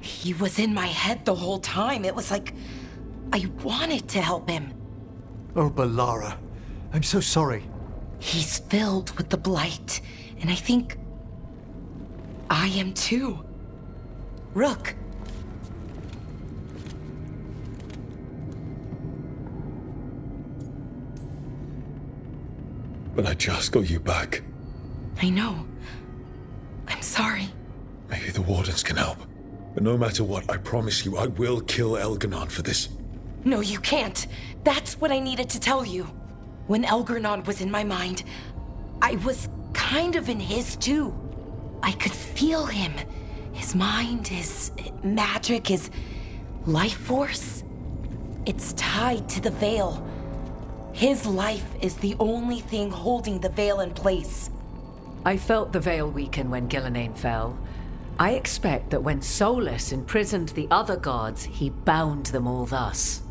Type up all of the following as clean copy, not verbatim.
He was in my head the whole time. It was like I wanted to help him. Oh, Balara. I'm so sorry. He's filled with the blight, and I think I am too. Rook. But I just got you back. I know. I'm sorry. Maybe the Wardens can help. But no matter what, I promise you I will kill Elganon for this. No, you can't. That's what I needed to tell you. When Elgernon was in my mind, I was kind of in his too. I could feel him. His mind, his magic, his life force. It's tied to the Veil. His life is the only thing holding the Veil in place. I felt the Veil weaken when Gillenane fell. I expect that when Solus imprisoned the other gods, he bound them all thus.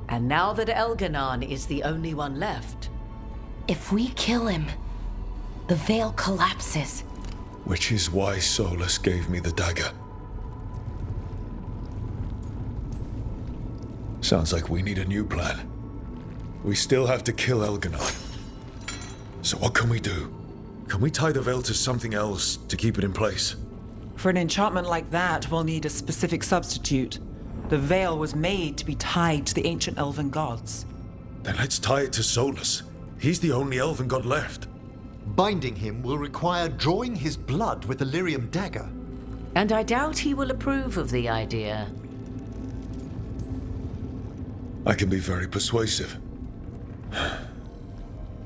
And now that Elganon is the only one left... If we kill him, the Veil collapses. Which is why Solus gave me the dagger. Sounds like we need a new plan. We still have to kill Elganon. So what can we do? Can we tie the Veil to something else to keep it in place? For an enchantment like that, we'll need a specific substitute. The Veil was made to be tied to the ancient elven gods. Then let's tie it to Solus. He's the only elven god left. Binding him will require drawing his blood with the lyrium dagger. And I doubt he will approve of the idea. I can be very persuasive.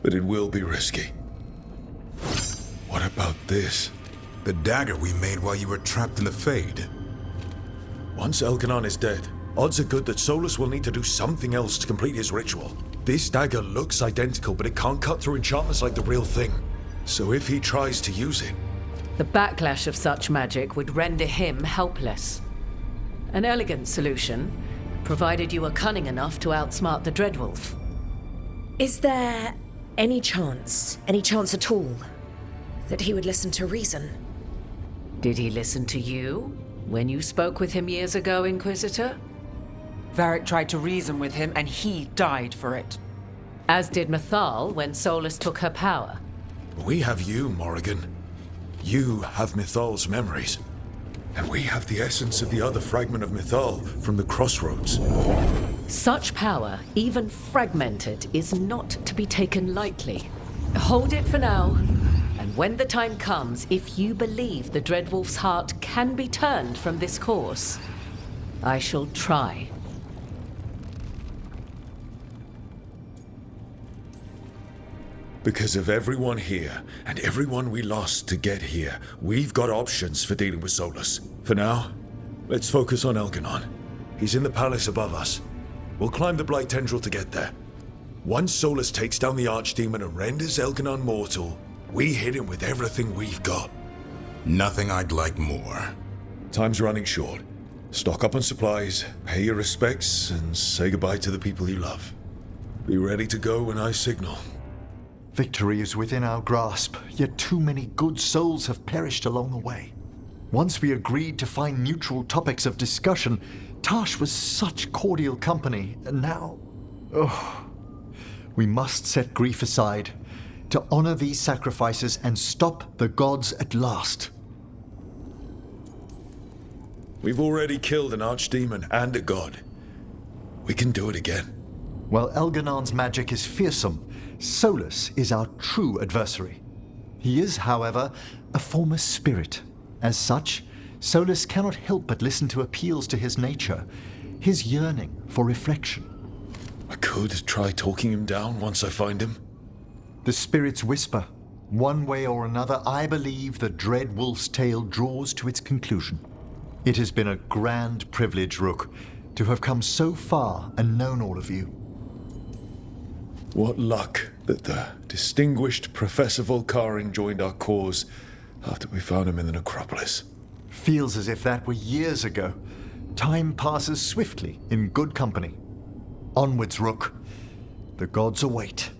But it will be risky. What about this? The dagger we made while you were trapped in the Fade. Once Elganon is dead, odds are good that Solus will need to do something else to complete his ritual. This dagger looks identical, but it can't cut through enchantments like the real thing. So if he tries to use it... The backlash of such magic would render him helpless. An elegant solution, provided you are cunning enough to outsmart the Dreadwolf. Is there any chance at all, that he would listen to reason? Did he listen to you when you spoke with him years ago, Inquisitor? Varric tried to reason with him, and he died for it. As did Mythal when Solus took her power. We have you, Morrigan. You have Mythal's memories. And we have the essence of the other fragment of Mythal from the Crossroads. Such power, even fragmented, is not to be taken lightly. Hold it for now. And when the time comes, if you believe the Dreadwolf's heart can be turned from this course, I shall try. Because of everyone here, and everyone we lost to get here, we've got options for dealing with Solus. For now, let's focus on Elganon. He's in the palace above us. We'll climb the Blight Tendril to get there. Once Solus takes down the Archdemon and renders Elganon mortal, we hit him with everything we've got. Nothing I'd like more. Time's running short. Stock up on supplies, pay your respects, and say goodbye to the people you love. Be ready to go when I signal. Victory is within our grasp, yet too many good souls have perished along the way. Once we agreed to find neutral topics of discussion, Tash was such cordial company, and now... we must set grief aside to honor these sacrifices and stop the gods at last. We've already killed an Archdemon and a god. We can do it again. While Elganon's magic is fearsome, Solus is our true adversary. He is, however, a former spirit. As such, Solus cannot help but listen to appeals to his nature, his yearning for reflection. I could try talking him down once I find him. The spirits whisper. One way or another, I believe the Dread Wolf's tale draws to its conclusion. It has been a grand privilege, Rook, to have come so far and known all of you. What luck that the distinguished Professor Volcarin joined our cause after we found him in the necropolis. Feels as if that were years ago. Time passes swiftly in good company. Onwards, Rook. The gods await.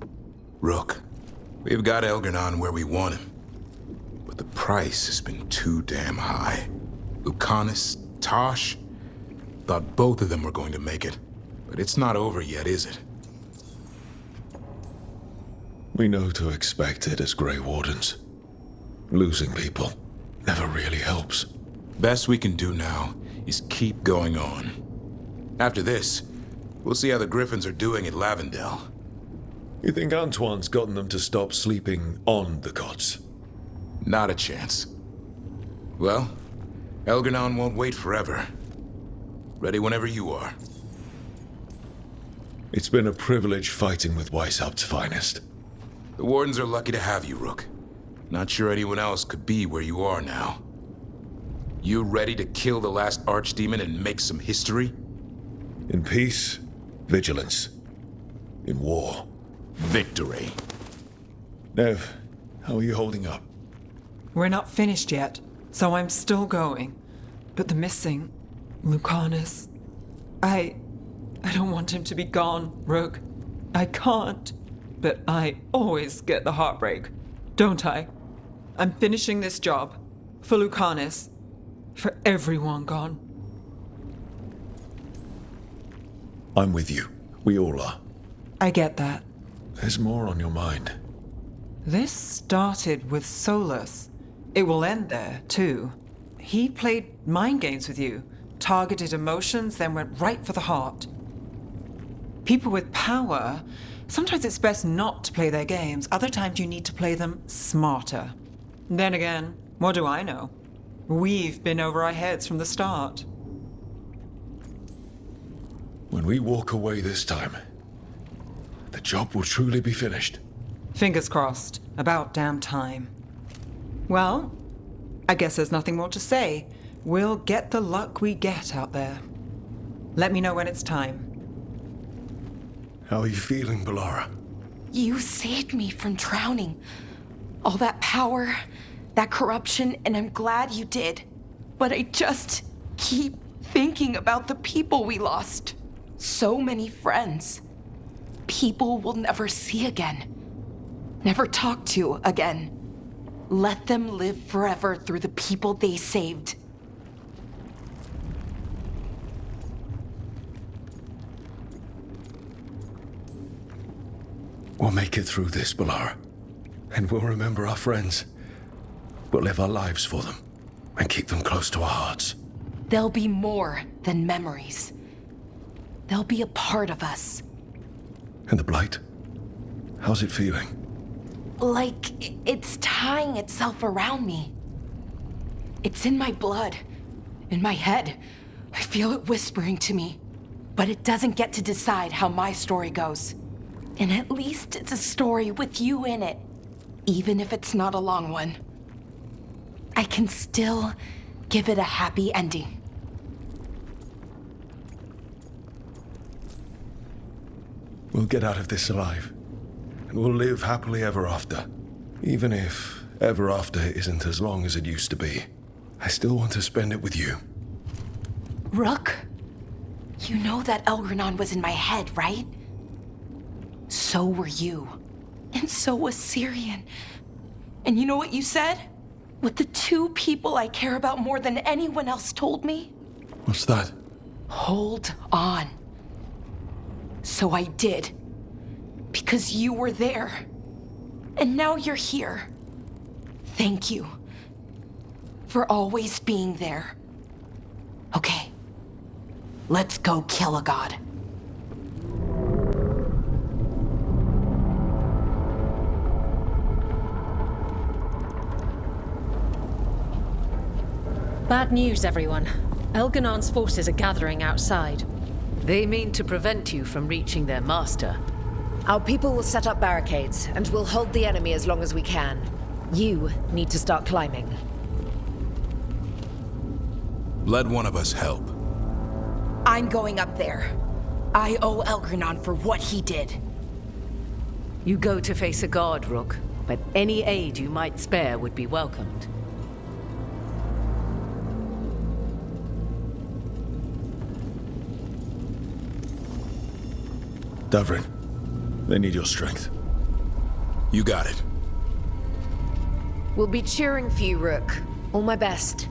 Rook, we've got Elganon where we want him. But the price has been too damn high. Lucanus, Tosh? Thought both of them were going to make it. But it's not over yet, is it? We know to expect it as Grey Wardens. Losing people never really helps. Best we can do now is keep going on. After this, we'll see how the Griffins are doing at Lavendel. You think Antoine's gotten them to stop sleeping on the gods? Not a chance. Well, Elgar'nan won't wait forever. Ready whenever you are. It's been a privilege fighting with Weishaupt's finest. The Wardens are lucky to have you, Rook. Not sure anyone else could be where you are now. You ready to kill the last Archdemon and make some history? In peace, vigilance. In war, Victory. Nev, how are you holding up? We're not finished yet, so I'm still going. But the missing Lucanus. I don't want him to be gone, Rook. I can't. But I always get the heartbreak, don't I? I'm finishing this job. For Lucanus. For everyone gone. I'm with you. We all are. I get that. There's more on your mind. This started with Solus. It will end there, too. He played mind games with you, targeted emotions, then went right for the heart. People with power, sometimes it's best not to play their games. Other times you need to play them smarter. Then again, what do I know? We've been over our heads from the start. When we walk away this time, the job will truly be finished. Fingers crossed. About damn time. Well, I guess there's nothing more to say. We'll get the luck we get out there. Let me know when it's time. How are you feeling, Bellara? You saved me from drowning. All that power, that corruption, and I'm glad you did. But I just keep thinking about the people we lost. So many friends. People we'll never see again. Never talk to again. Let them live forever through the people they saved. We'll make it through this, Bellara. And we'll remember our friends. We'll live our lives for them. And keep them close to our hearts. They'll be more than memories. They'll be a part of us. And the Blight? How's it feeling? Like it's tying itself around me. It's in my blood, in my head. I feel it whispering to me. But it doesn't get to decide how my story goes. And at least it's a story with you in it, even if it's not a long one. I can still give it a happy ending. We'll get out of this alive. And we'll live happily ever after. Even if ever after isn't as long as it used to be. I still want to spend it with you. Rook, you know that Elgar'nan was in my head, right? So were you. And so was Syrian. And you know what you said? What the two people I care about more than anyone else told me? What's that? Hold on. So I did. Because you were there. And now you're here. Thank you. For always being there. Okay. Let's go kill a god. Bad news, everyone. Elgar'nan's forces are gathering outside. They mean to prevent you from reaching their master. Our people will set up barricades, and we'll hold the enemy as long as we can. You need to start climbing. Let one of us help. I'm going up there. I owe Elgar'nan for what he did. You go to face a god, Rook, but any aid you might spare would be welcomed. Davrin, they need your strength. You got it. We'll be cheering for you, Rook. All my best.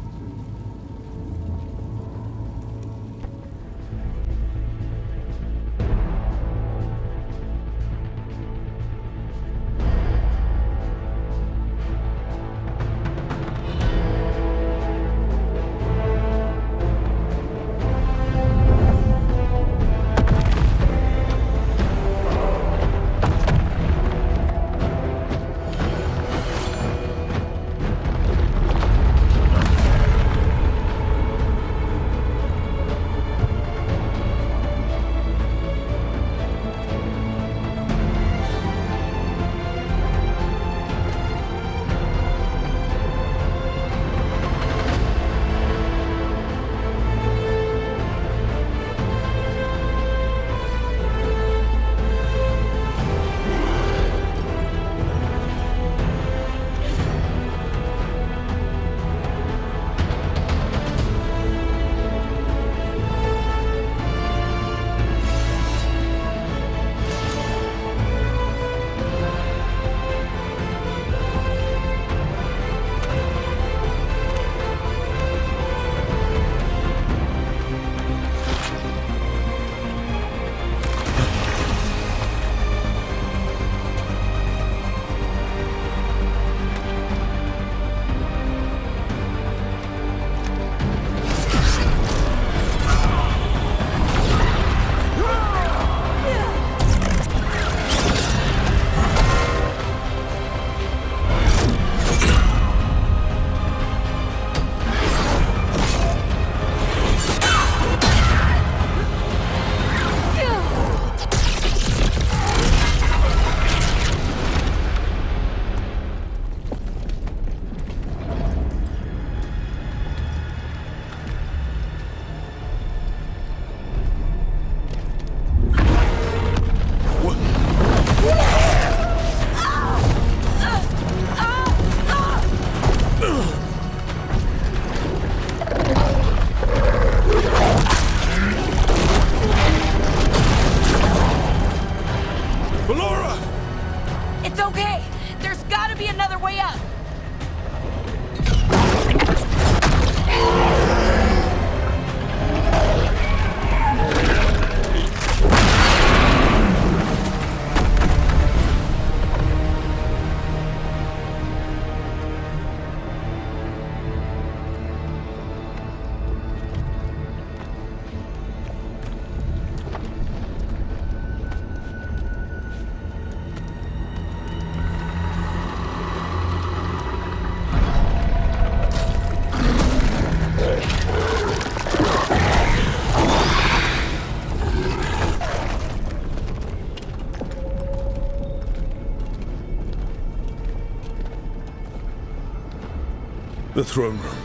The throne room.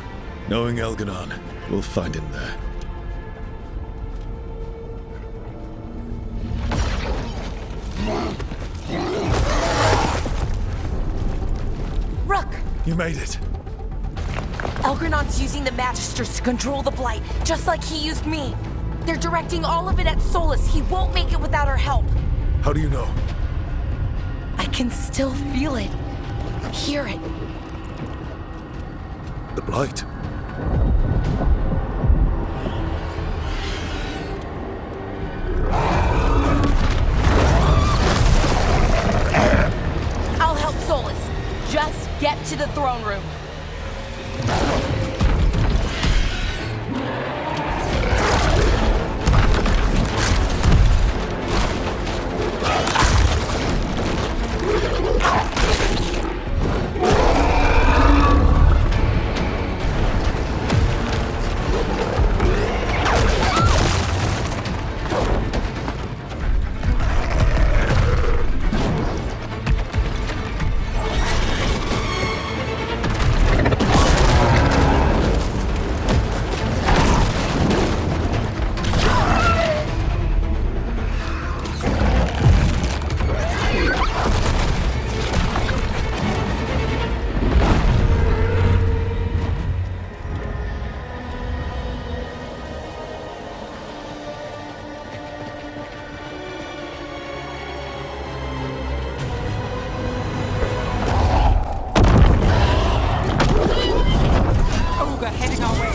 Knowing Elganon, we'll find him there. Rook! You made it. Elgernon's using the Magisters to control the Blight, just like he used me. They're directing all of it at Solus. He won't make it without our help. How do you know? I can still feel it. Hear it. The Blight. I'll help Solus. Just get to the throne room. Ogre heading our way.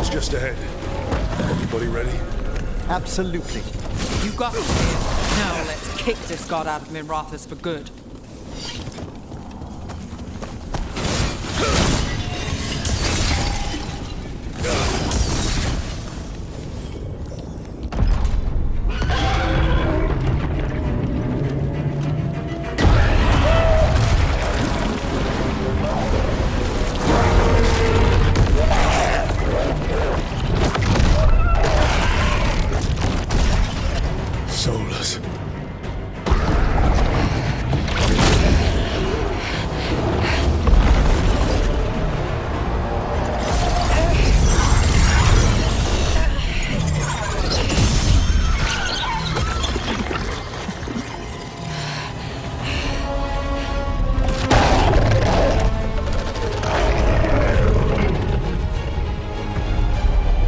It's just ahead. Everybody ready? Absolutely. You got it. Now let's kick this god out of Minrathous for good. Solus.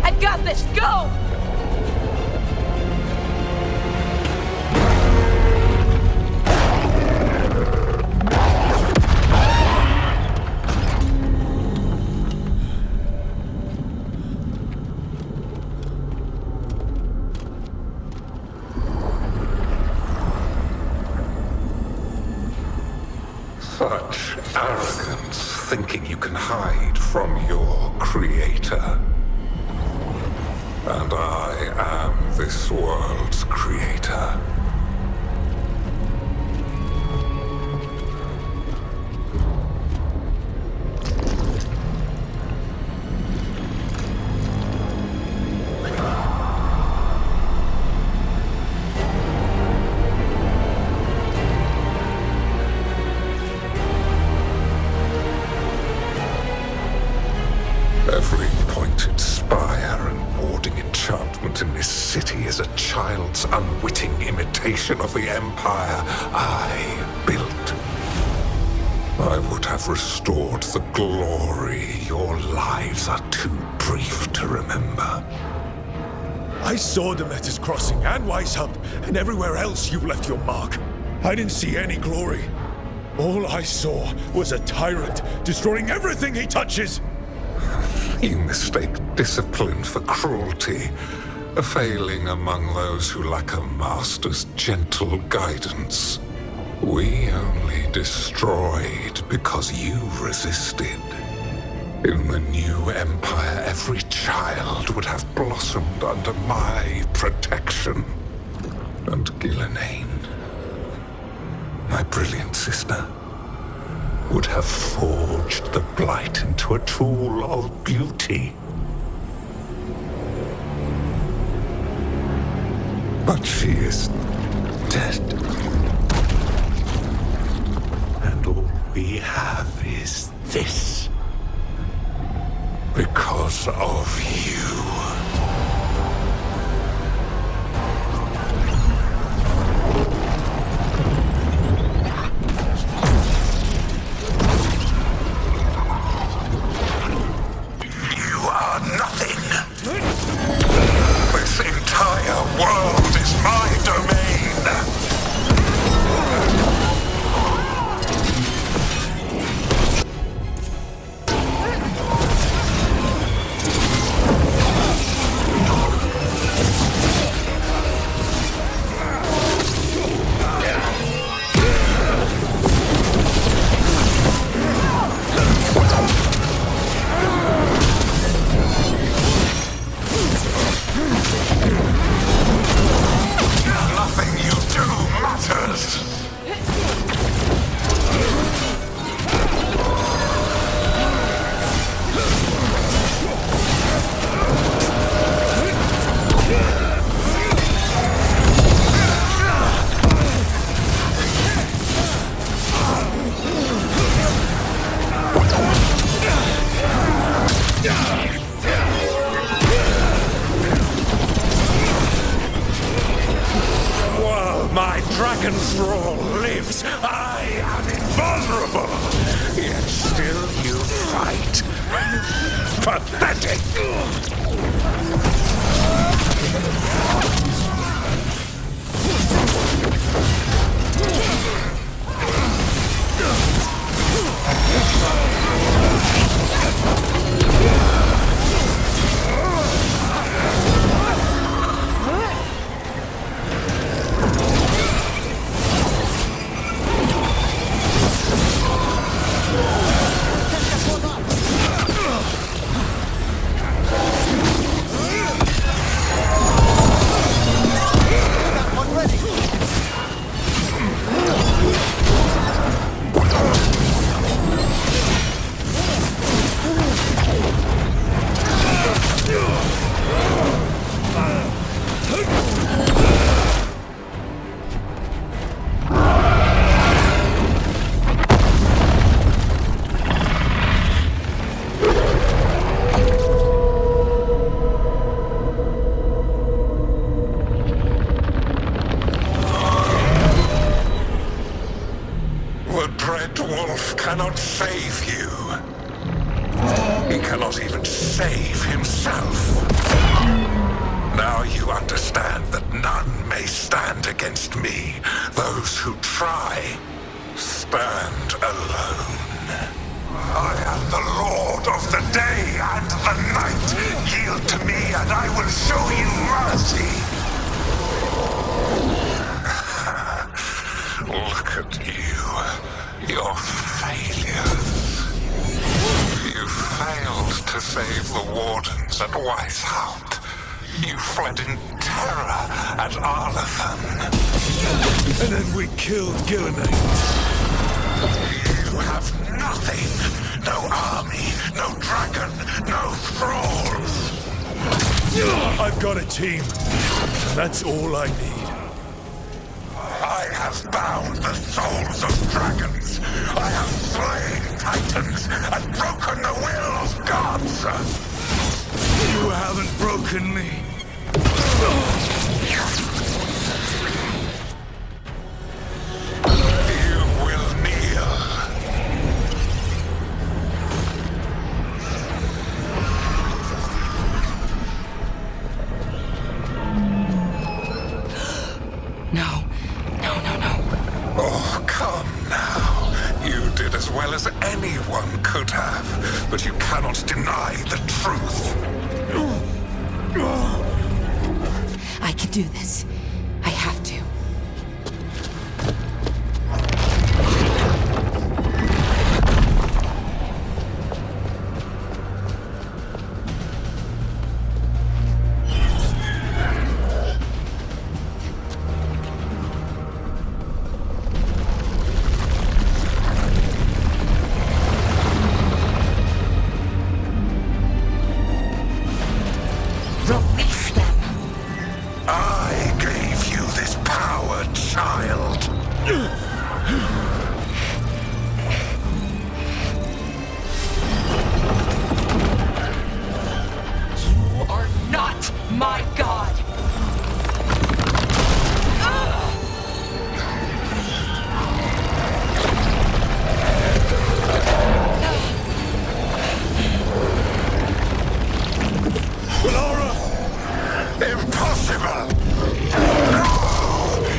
I've got this. Go! Such arrogance, thinking you can hide from your creator. And I am this world's creator. city is a child's unwitting imitation of the empire I built. I would have restored the glory your lives are too brief to remember. I saw Demeter's Crossing and Weishaupt, and everywhere else you've left your mark. I didn't see any glory. All I saw was a tyrant destroying everything he touches. You mistake discipline for cruelty, a failing among those who lack a master's gentle guidance. We only destroyed because you resisted. In the new empire, every child would have blossomed under my protection. And Gillenane, my brilliant sister, would have forged the Blight into a tool of beauty. But she is dead. And all we have is this. Because of you. You are nothing. This entire world is my domain. Nothing you do matters. While my dragon thrall lives, I am invulnerable. Yet still you fight. Pathetic! The Dread Wolf cannot save you. He cannot even save himself. Now you understand that none may stand against me. Those who try stand alone. I am the Lord of the day and the night. Yield to me and I will show you mercy. Look at you. Your failures. You failed to save the Wardens at Weishaupt. You fled in terror at Arlathan. And then we killed Gillenane. You have nothing. No army, no dragon, no thralls. I've got a team. That's all I need. I have bound the souls of dragons. I have slain titans and broken the will of gods. You haven't broken me. You will kneel. No. No, no, no. Oh, come now. You did as well as anyone could have, but you cannot deny the truth. I can do this. I have to. Release them. I gave you this power, child. You are not my god. Impossible! No!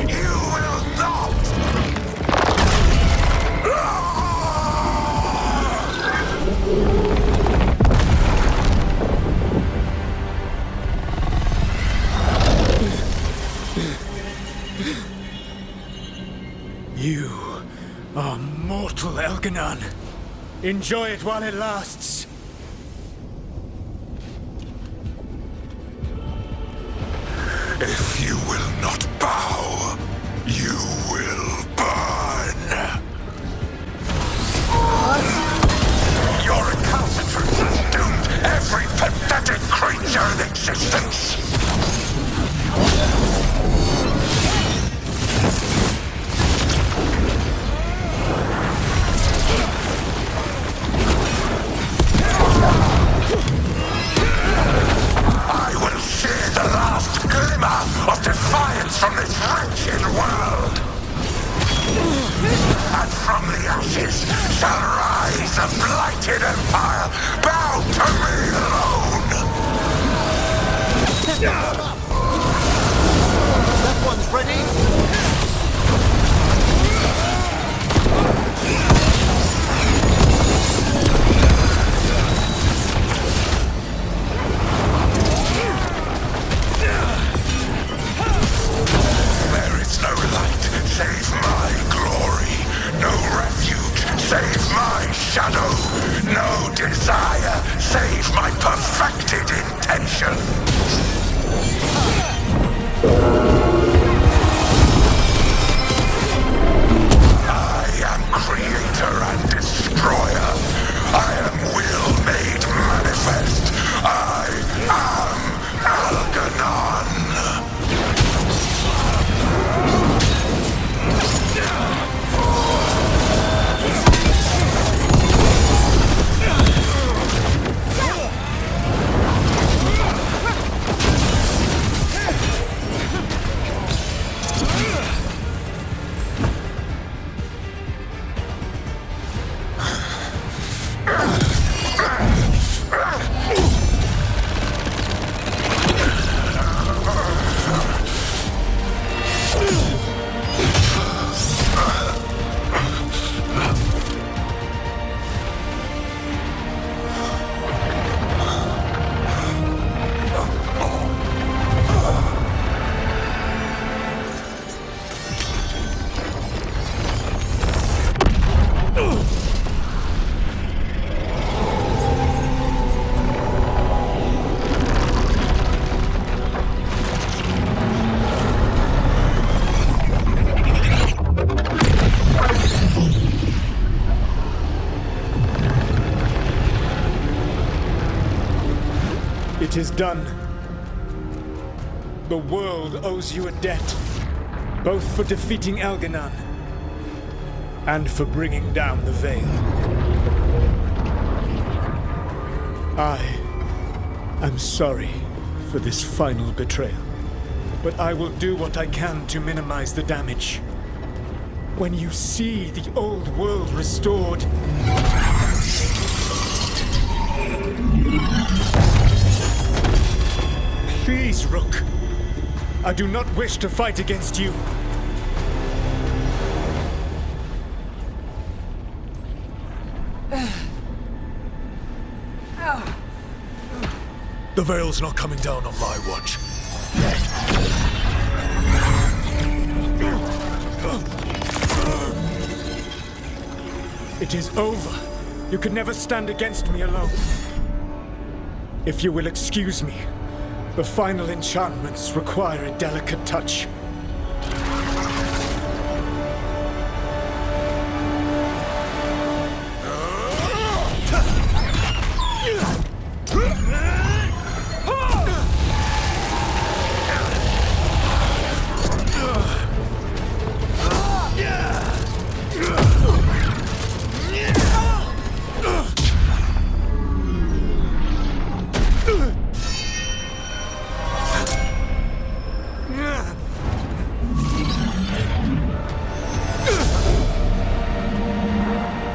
You will not! You are mortal, Elganon. Enjoy it while it lasts. If you will not bow, you will burn. Your recalcitrance has doomed every pathetic creature in existence. I will share the last glimmer of defiance from this wretched world. And from the ashes shall rise a blighted empire bound to me alone. That one's ready. There is no light save my glory, no refuge save my shadow, no desire save my perfected intention. I am creator and destroyer. I am will made manifest. I am Algernon. It is done. The world owes you a debt, both for defeating Elganon and for bringing down the Veil. I am sorry for this final betrayal. but I will do what I can to minimize the damage. When you see the old world restored, please, Rook. I do not wish to fight against you. The Veil's not coming down on my watch. It is over. You could never stand against me alone. If you will excuse me, the final enchantments require a delicate touch.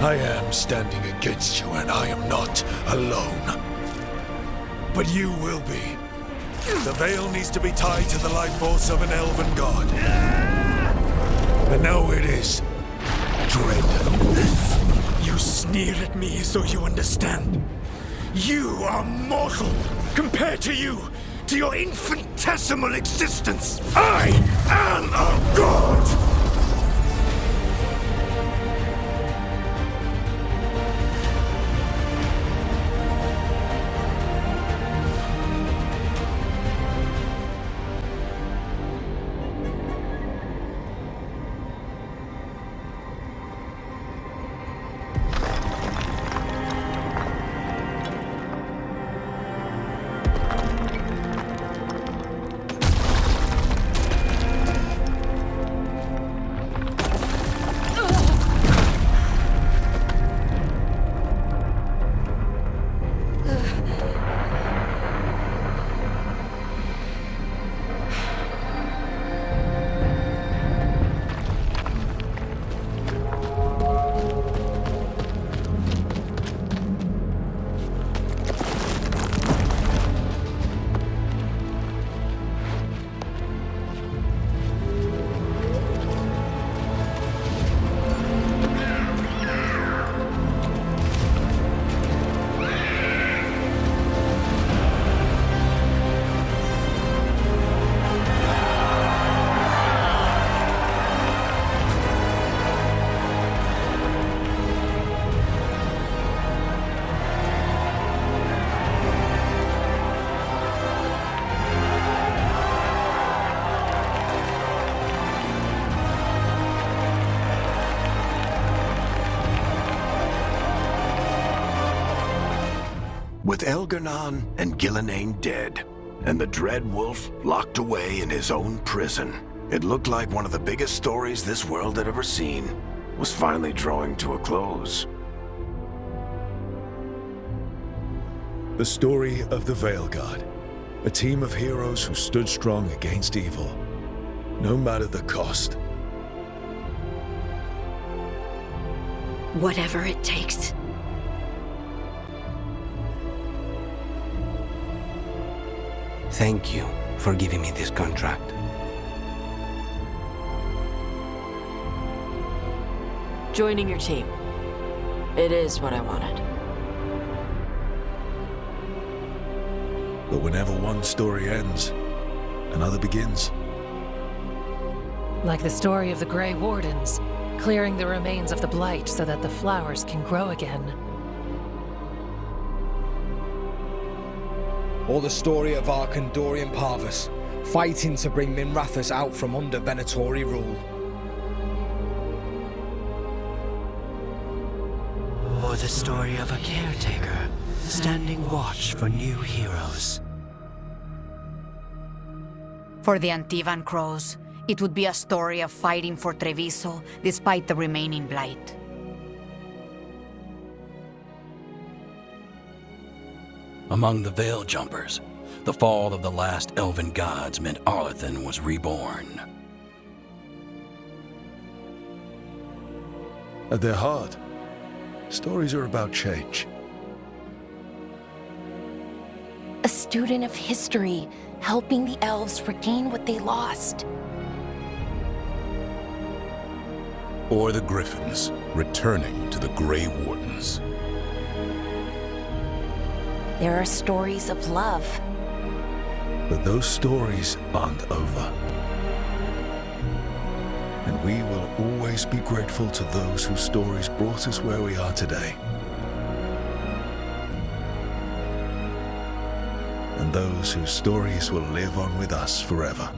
I am standing against you, and I am not alone. But you will be. The Veil needs to be tied to the life force of an elven god. And now it is. Dread Wolf. You sneer at me as though you understand. You are mortal compared to you, to your infinitesimal existence. I am a god! With Elgar'nan and Gillenane dead, and the Dread Wolf locked away in his own prison, it looked like one of the biggest stories this world had ever seen was finally drawing to a close. The story of the Veil Guard. A team of heroes who stood strong against evil, no matter the cost. Whatever it takes. Thank you for giving me this contract. Joining your team. It is what I wanted. But whenever one story ends, another begins. Like the story of the Grey Wardens, clearing the remains of the Blight so that the flowers can grow again. Or the story of Arkandorian Parvus, fighting to bring Minrathous out from under Venatori rule. Or the story of a caretaker, standing watch for new heroes. For the Antivan Crows, it would be a story of fighting for Treviso despite the remaining Blight. Among the Veil Jumpers, The fall of the last elven gods meant Arlathan was reborn. At their heart, stories are about change. A student of history, helping the elves regain what they lost. Or the Griffins, returning to the Grey Wardens. There are stories of love. But those stories aren't over. And we will always be grateful to those whose stories brought us where we are today. And those whose stories will live on with us forever.